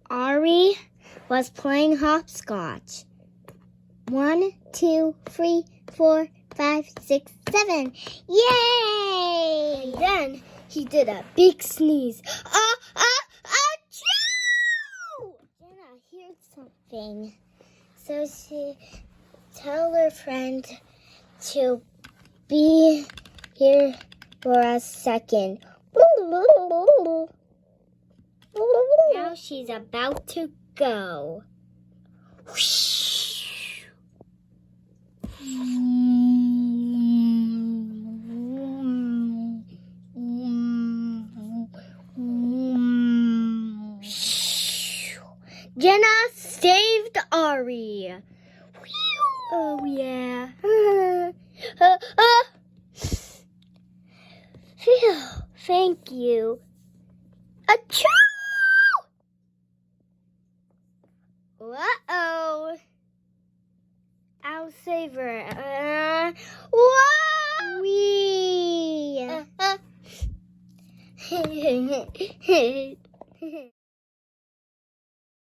Ari was playing hopscotch. 1, 2, 3, 4, 5, 6, 7. Yay! And then he did a big sneeze. Achoo! Jenna heard something. So she told her friend to be here for a second. Now she's about to go. Jenna saved Ari. Oh, yeah. Phew, thank you. Achoo! Uh-oh. I'll save her. Whoa! Wee!